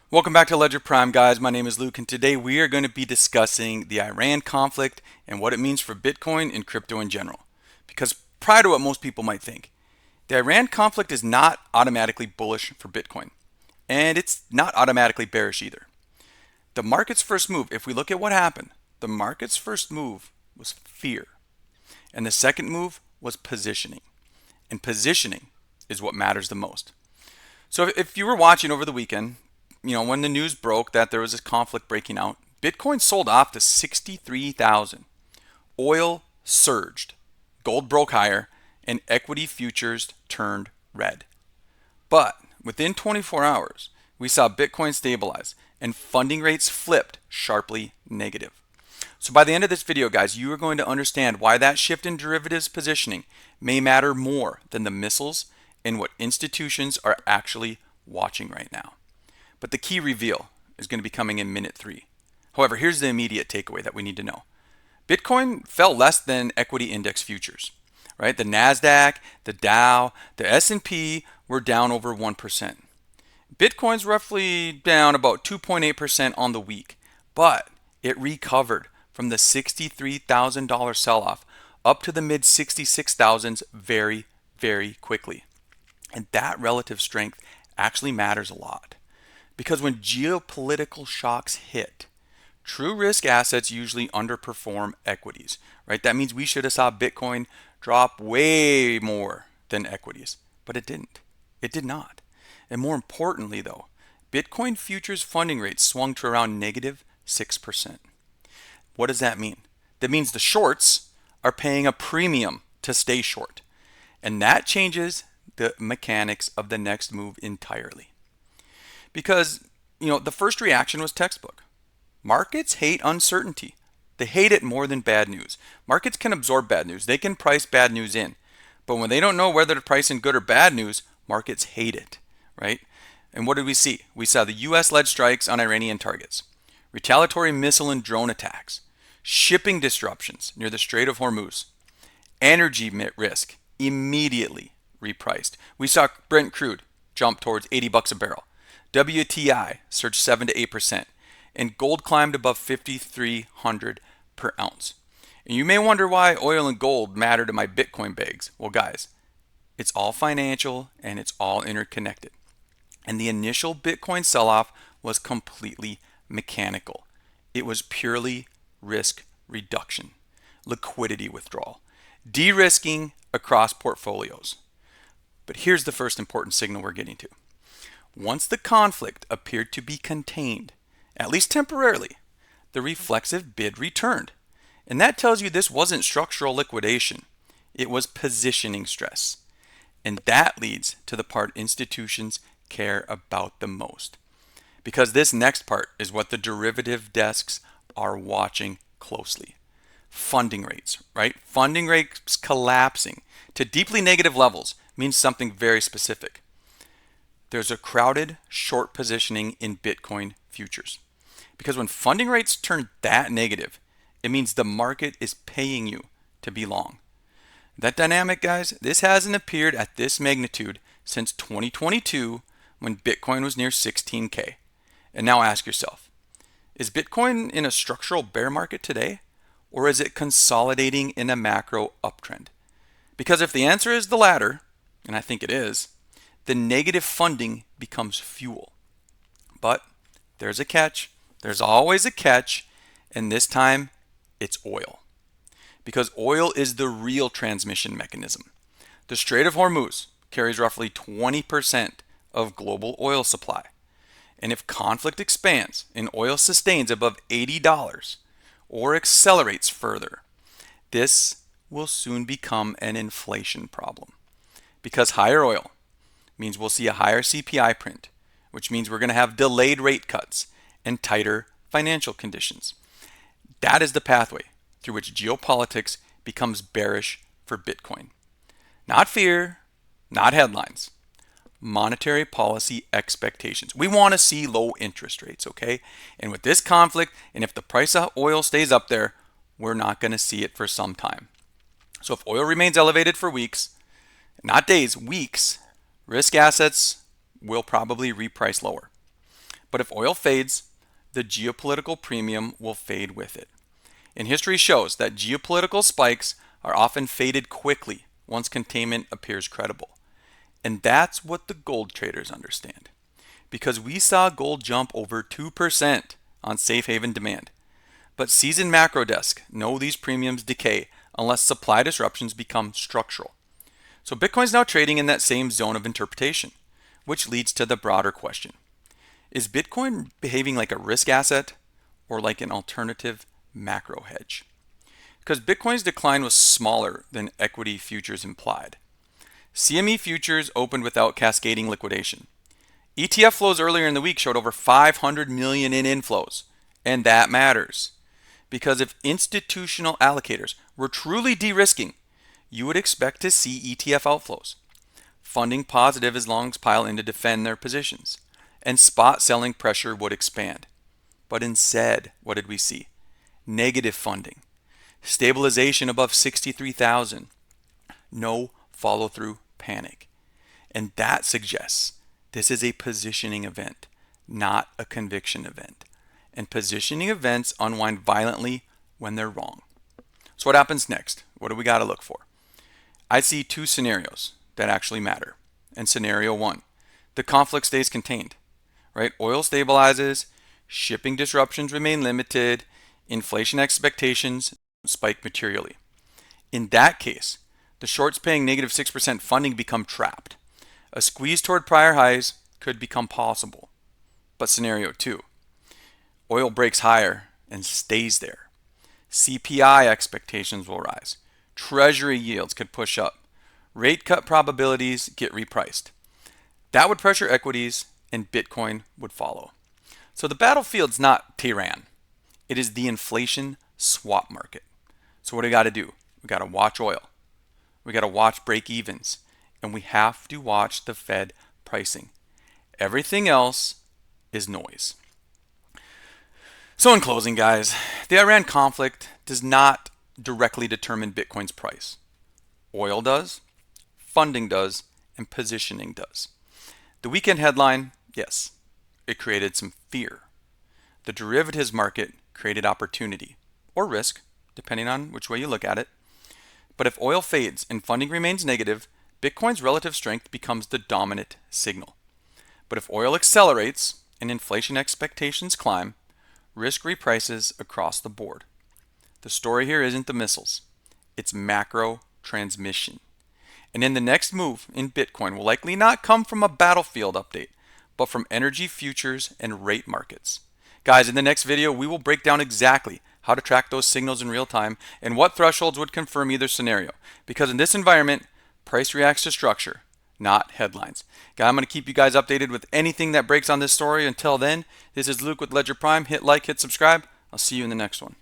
Welcome back to Ledger Prime, guys. My name is Luke, and today we are going to be discussing the Iran conflict and what it means for Bitcoin and crypto in general. Because prior to what most people might think, the Iran conflict is not automatically bullish for Bitcoin, and it's not automatically bearish either. The market's first move, if we look at what happened, the market's first move was fear, and the second move was positioning. And positioning is what matters the most. So if you were watching over the weekend, when the news broke that there was this conflict breaking out, Bitcoin sold off to 63,000. Oil surged, gold broke higher, and equity futures turned red. But within 24 hours, we saw Bitcoin stabilize and funding rates flipped sharply negative. So by the end of this video, guys, you are going to understand why that shift in derivatives positioning may matter more than the missiles and what institutions are actually watching right now. But the key reveal is going to be coming in minute 3. However, here's the immediate takeaway that we need to know. Bitcoin fell less than equity index futures, right? The NASDAQ, the Dow, the S&P were down over 1%. Bitcoin's roughly down about 2.8% on the week, but it recovered from the $63,000 sell-off up to the mid 66,000s very, very quickly. And that relative strength actually matters a lot. Because when geopolitical shocks hit, true risk assets usually underperform equities, right? That means we should have saw Bitcoin drop way more than equities, but it didn't. It did not. And more importantly though, Bitcoin futures funding rates swung to around negative 6%. What does that mean? That means the shorts are paying a premium to stay short. And that changes the mechanics of the next move entirely. Because, the first reaction was textbook. Markets hate uncertainty. They hate it more than bad news. Markets can absorb bad news. They can price bad news in. But when they don't know whether to price in good or bad news, markets hate it, right? And what did we see? We saw the US-led strikes on Iranian targets, retaliatory missile and drone attacks, shipping disruptions near the Strait of Hormuz, energy risk immediately repriced. We saw Brent crude jump towards $80 a barrel. WTI surged 7 to 8%, and gold climbed above 5,300 per ounce. And you may wonder why oil and gold matter to my Bitcoin bags. Well, guys, it's all financial and it's all interconnected. And the initial Bitcoin sell-off was completely mechanical. It was purely risk reduction, liquidity withdrawal, de-risking across portfolios. But here's the first important signal we're getting to. Once the conflict appeared to be contained, at least temporarily, the reflexive bid returned. And that tells you this wasn't structural liquidation. It was positioning stress. And that leads to the part institutions care about the most. Because this next part is what the derivative desks are watching closely. Funding rates, right? Funding rates collapsing to deeply negative levels means something very specific. There's a crowded short positioning in Bitcoin futures. Because when funding rates turn that negative, it means the market is paying you to be long. That dynamic, guys, this hasn't appeared at this magnitude since 2022 when Bitcoin was near 16K. And now ask yourself, is Bitcoin in a structural bear market today? Or is it consolidating in a macro uptrend? Because if the answer is the latter, and I think it is, the negative funding becomes fuel. But there's a catch. There's always a catch. And this time, it's oil. Because oil is the real transmission mechanism. The Strait of Hormuz carries roughly 20% of global oil supply. And if conflict expands and oil sustains above $80 or accelerates further, this will soon become an inflation problem. Because higher oil means we'll see a higher CPI print, which means we're going to have delayed rate cuts and tighter financial conditions. That is the pathway through which geopolitics becomes bearish for Bitcoin. Not fear, not headlines. Monetary policy expectations. We want to see low interest rates, okay? And with this conflict, and if the price of oil stays up there, we're not going to see it for some time. So if oil remains elevated for weeks, not days, weeks, risk assets will probably reprice lower. But if oil fades, the geopolitical premium will fade with it. And history shows that geopolitical spikes are often faded quickly once containment appears credible. And that's what the gold traders understand. Because we saw gold jump over 2% on safe haven demand. But seasoned macro desks know these premiums decay unless supply disruptions become structural. So Bitcoin's now trading in that same zone of interpretation, which leads to the broader question. Is Bitcoin behaving like a risk asset or like an alternative macro hedge? Because Bitcoin's decline was smaller than equity futures implied. CME futures opened without cascading liquidation. ETF flows earlier in the week showed over 500 million in inflows, and that matters. Because if institutional allocators were truly de-risking, you would expect to see ETF outflows, funding positive as longs pile in to defend their positions, and spot selling pressure would expand. But instead, what did we see? Negative funding, stabilization above 63,000, no follow-through panic. And that suggests this is a positioning event, not a conviction event. And positioning events unwind violently when they're wrong. So what happens next? What do we got to look for? I see two scenarios that actually matter. And scenario one, the conflict stays contained, right? Oil stabilizes, shipping disruptions remain limited, inflation expectations spike materially. In that case, the shorts paying negative 6% funding become trapped. A squeeze toward prior highs could become possible. But scenario two, oil breaks higher and stays there. CPI expectations will rise. Treasury yields could push up. Rate cut probabilities get repriced. That would pressure equities and Bitcoin would follow. So the battlefield's not Tehran. It is the inflation swap market. So what do we got to do? We got to watch oil. We got to watch break evens. And we have to watch the Fed pricing. Everything else is noise. So in closing, guys, the Iran conflict does not directly determine Bitcoin's price. Oil does, funding does, and positioning does. The weekend headline, yes, it created some fear. The derivatives market created opportunity, or risk, depending on which way you look at it. But if oil fades and funding remains negative, Bitcoin's relative strength becomes the dominant signal. But if oil accelerates and inflation expectations climb, risk reprices across the board. The story here isn't the missiles, it's macro transmission. And in the next move in Bitcoin will likely not come from a battlefield update, but from energy futures and rate markets. Guys, in the next video, we will break down exactly how to track those signals in real time and what thresholds would confirm either scenario. Because in this environment, price reacts to structure, not headlines. Guys, I'm going to keep you guys updated with anything that breaks on this story. Until then, this is Luke with Ledger Prime. Hit like, hit subscribe. I'll see you in the next one.